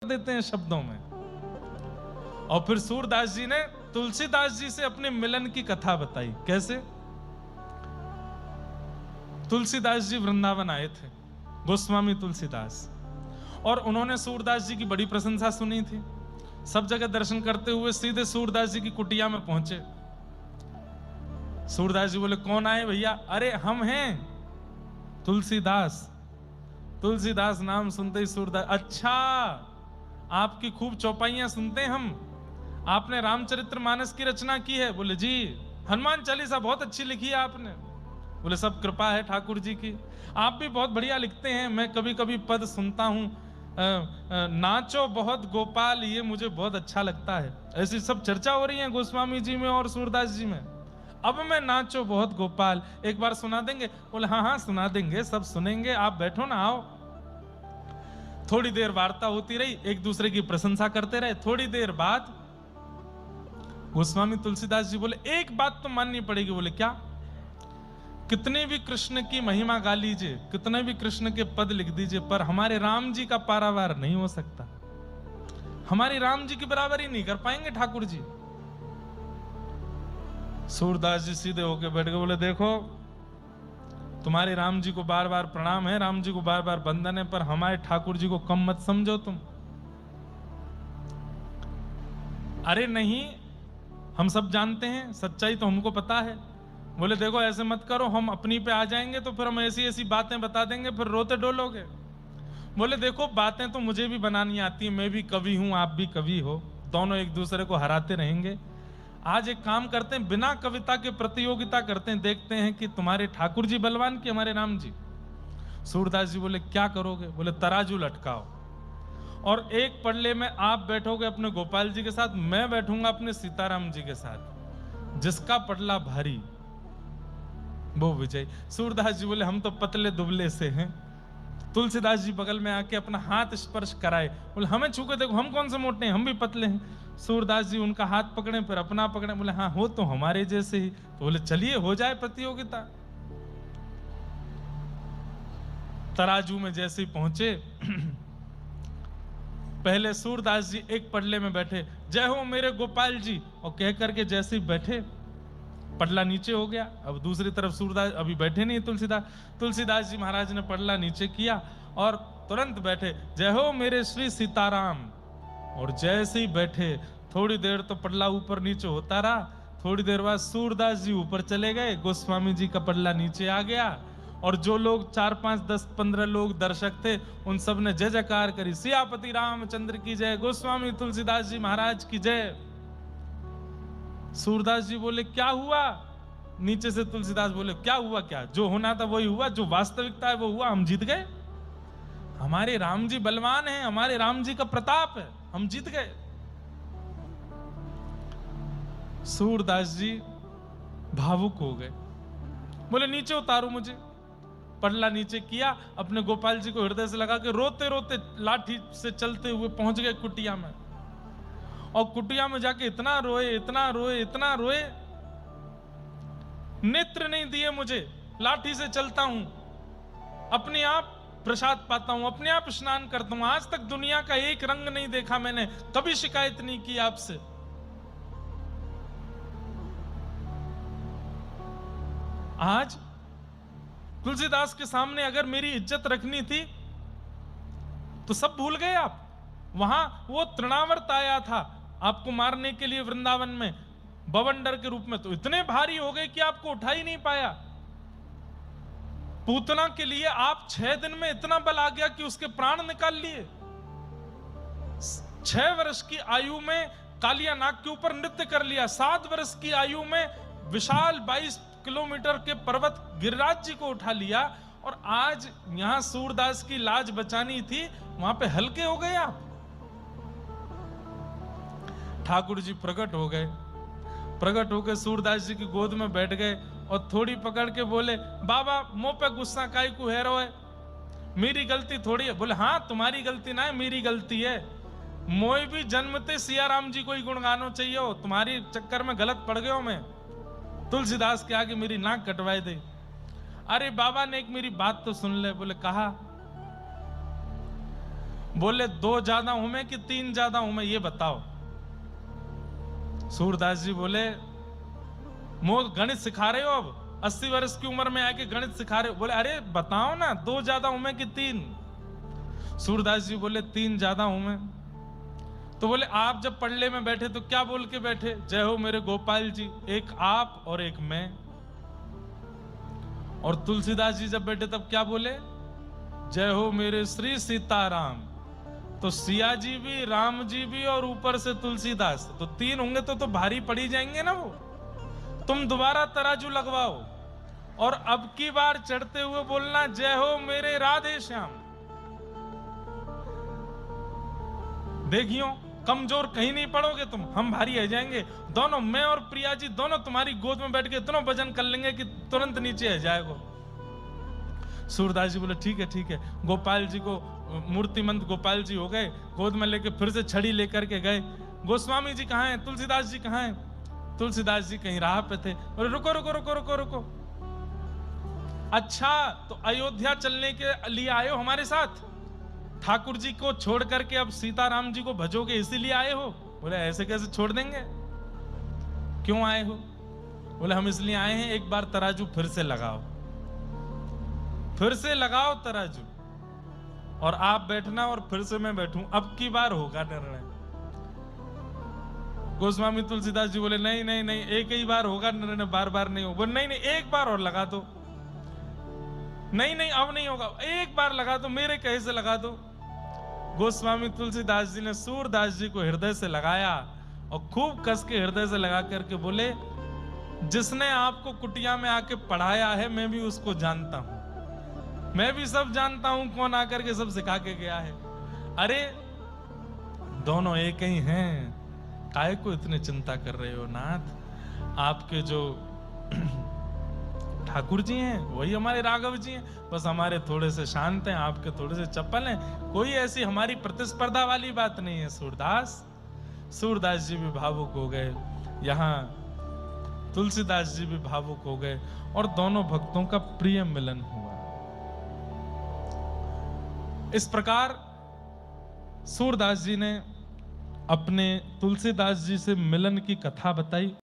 देते हैं शब्दों में। और फिर सूरदास जी ने तुलसीदास जी से अपने मिलन की कथा बताई। कैसे? तुलसीदास जी वृंदावन आए थे, गोस्वामी तुलसीदास, और उन्होंने सूरदास जी की बड़ी प्रशंसा सुनी थी। सब जगह दर्शन करते हुए सीधे सूरदास जी की कुटिया में पहुंचे। सूरदास जी बोले, कौन आए भैया? अरे हम हैं तुलसीदास। तुलसीदास नाम सुनते ही सूरदास, अच्छा आपकी खूब चौपाइयां सुनते हैं हम, आपने रामचरितमानस की रचना की है? बोले जी। हनुमान चालीसा बहुत अच्छी लिखी है आपने? बोले सब कृपा है ठाकुर जी की। आप भी बहुत बढ़िया लिखते हैं, मैं कभी कभी पद सुनता हूं, नाचो बहुत गोपाल, ये मुझे बहुत अच्छा लगता है। ऐसी सब चर्चा हो रही है गोस्वामी जी में और सूरदास जी में। अब मैं नाचो बहुत गोपाल एक बार सुना देंगे? बोले हाँ हाँ सुना देंगे, सब सुनेंगे, आप बैठो ना, आओ। थोड़ी देर वार्ता होती रही, एक दूसरे की प्रशंसा करते रहे। थोड़ी देर बाद गोस्वामी तुलसीदास जी बोले, एक बात तो माननी पड़ेगी। बोले क्या? कितने भी कृष्ण की महिमा गा लीजिए, कितने भी कृष्ण के पद लिख दीजिए, पर हमारे राम जी का पारावार नहीं हो सकता। हमारी राम जी की बराबरी नहीं कर पाएंगे ठाकुर जी। सूरदास जी सीधे होके बैठ गए। बोले देखो, तुम्हारे राम जी को बार बार प्रणाम है, राम जी को बार बार वंदन है, पर हमारे ठाकुर जी को कम मत समझो तुम। अरे नहीं, हम सब जानते हैं, सच्चाई तो हमको पता है। बोले देखो ऐसे मत करो, हम अपनी पे आ जाएंगे तो फिर हम ऐसी ऐसी बातें बता देंगे, फिर रोते डोलोगे। बोले देखो बातें तो मुझे भी बनानी आती है, मैं भी कवि हूं, आप भी कवि हो, दोनों एक दूसरे को हराते रहेंगे। आज एक काम करते हैं, बिना कविता के प्रतियोगिता करते हैं, देखते हैं कि तुम्हारे ठाकुर जी बलवान कि हमारे राम जी। सूरदास जी बोले क्या करोगे? बोले तराजू लटकाओ, और एक पड़ले में आप बैठोगे अपने गोपाल जी के साथ, मैं बैठूंगा अपने सीताराम जी के साथ, जिसका पटला भारी वो विजय। सूरदास जी बोले हम तो पतले दुबले से हैं। तुलसीदास जी बगल में आके अपना हाथ स्पर्श कराए, बोले हमें छू के देखो, हम कौन से मोटे हैं, हम भी पतले हैं। सूरदास जी उनका हाथ पकड़े, फिर अपना पकड़े, बोले हाँ हो तो हमारे जैसे ही। तो बोले चलिए हो जाए प्रतियोगिता। तराजू में जैसे ही पहुंचे पहले सूरदास जी एक पडले में बैठे, जय हो मेरे गोपाल जी, और कह करके जैसे ही बैठे पडला नीचे हो गया। अब दूसरी तरफ सूरदास अभी बैठे नहीं तुलसीदास जी महाराज ने पडला नीचे किया और तुरंत बैठे, जय हो मेरे श्री सीताराम। और जैसे ही बैठे थोड़ी देर तो पडला ऊपर नीचे होता रहा, थोड़ी देर बाद सूरदास जी ऊपर चले गए, गोस्वामी जी का पडला नीचे आ गया, और जो लोग 4, 5, 10, 15 लोग दर्शक थे उन सब ने जय जयकार करी, सियापति रामचंद्र की जय, गोस्वामी तुलसीदास जी महाराज की जय। सूरदास जी बोले क्या हुआ? नीचे से तुलसीदास बोले क्या हुआ? क्या जो होना था वही हुआ, जो वास्तविकता है वो हुआ, हम जीत गए। हमारे राम जी बलवान हैं, हमारे राम जी का प्रताप है, हम जीत गए। सूरदास जी भावुक हो गए, बोले नीचे उतारो मुझे। पडला नीचे किया, अपने गोपाल जी को हृदय से लगा के रोते रोते लाठी से चलते हुए पहुंच गए कुटिया में। और कुटिया में जाके इतना रोए, इतना रोए, इतना रोए, नेत्र नहीं दिए मुझे, लाठी से चलता हूं, अपने आप प्रसाद पाता हूं, अपने आप स्नान करता हूं, आज तक दुनिया का एक रंग नहीं देखा मैंने, कभी शिकायत नहीं की आपसे। आज तुलसीदास के सामने अगर मेरी इज्जत रखनी थी तो सब भूल गए आप। वहां वो तृणावर्त आया था आपको मारने के लिए वृंदावन में बवंडर के रूप में, तो इतने भारी हो गए कि आपको उठा ही नहीं पाया। पूतना के लिए आप 6 दिन में इतना बल आ गया कि उसके प्राण निकाल लिए। 6 वर्ष की आयु में कालिया नाग के ऊपर नृत्य कर लिया, 7 वर्ष की आयु में विशाल 22 किलोमीटर के पर्वत गिरिराज जी को उठा लिया, और आज यहां सूरदास की लाज बचानी थी, वहां पे हल्के हो गए आप। ठाकुर जी प्रकट हो गए, प्रकट होकर सूरदास जी की गोद में बैठ गए और थोड़ी पकड़ के बोले, बाबा मुंह पे गुस्सा काई को है रो है, मेरी गलती थोड़ी है। बोले हाँ तुम्हारी गलती ना है, मेरी गलती है, मोई भी जन्मते सिया राम जी को ही गुणगानो चाहिए हो, तुम्हारी चक्कर में गलत पड़ गया मैं। तुलसीदास के आगे मेरी नाक कटवाए दे। अरे बाबा ने एक मेरी बात तो सुन ले। बोले कहा? बोले 2 ज्यादा हूं मैं कि 3 ज्यादा हूं मैं, ये बताओ। सूरदास जी बोले, मो गणित सिखा रहे हो, अब 80 वर्ष की उम्र में आके गणित सिखा रहे हो? बोले अरे बताओ ना, 2 ज्यादा हूं मैं कि 3? सूरदास जी बोले 3 ज्यादा हूं मैं। तो बोले आप जब पड़ले में बैठे तो क्या बोल के बैठे? जय हो मेरे गोपाल जी, एक आप और एक मैं। और तुलसीदास जी जब बैठे तब क्या बोले? जय हो मेरे श्री सीताराम। तो सिया जी भी, राम जी भी और ऊपर से तुलसीदास, तो 3 होंगे तो भारी पड़ी जाएंगे ना वो। तुम दोबारा तराजू लगवाओ और अब की बार चढ़ते हुए बोलना जय हो मेरे राधे श्याम। देखियो कमजोर कहीं नहीं पड़ोगे तुम, हम भारी रह जाएंगे दोनों। मैं और प्रिया जी दोनों तुम्हारी गोद में बैठ के इतना वजन कर लेंगे कि तुरंत नीचे आ जाएगा। सूरदास जी बोले ठीक है ठीक है। गोपाल जी को मूर्तिमंत गोपाल जी हो गए, गोद में लेके फिर से छड़ी लेकर के गए। गोस्वामी जी कहाँ हैं? तुलसीदास जी कहाँ हैं? तुलसीदास जी कहीं राह पे थे। बोले रुको रुको रुको रुको रुको, अच्छा तो अयोध्या चलने के लिए आए हो हमारे साथ? ठाकुर जी को छोड़ करके अब सीताराम जी को भजोगे इसीलिए आए हो? बोले ऐसे कैसे छोड़ देंगे, क्यों आए हो? बोले हम इसलिए आए हैं, एक बार तराजू फिर से लगाओ, फिर से लगाओ तराजू, और आप बैठना और फिर से मैं बैठूं, अब की बार होगा निर्णय। गोस्वामी तुलसीदास जी बोले नहीं नहीं नहीं, एक ही बार होगा निर्णय, बार बार नहीं होगा। नहीं नहीं एक बार और लगा दो। नहीं नहीं अब नहीं होगा, एक बार लगा दो, मेरे कहे से लगा दो। गोस्वामी तुलसीदास जी ने सूरदास जी को हृदय से लगाया और खूब कस के हृदय से लगा करके बोले, जिसने आपको कुटिया में आके पढ़ाया है मैं भी उसको जानता हूं, मैं भी सब जानता हूं कौन आकर के सब सिखा के गया है। अरे दोनों एक ही हैं, काहे को इतनी चिंता कर रहे हो नाथ? आपके जो ठाकुर जी हैं वही हमारे राघव जी हैं, बस हमारे थोड़े से शांत हैं, आपके थोड़े से चप्पल हैं। कोई ऐसी हमारी प्रतिस्पर्धा वाली बात नहीं है। सूरदास जी भी भावुक हो गए, यहाँ तुलसीदास जी भी भावुक हो गए और दोनों भक्तों का प्रिय मिलन हुआ। इस प्रकार सूरदास जी ने अपने तुलसीदास जी से मिलन की कथा बताई।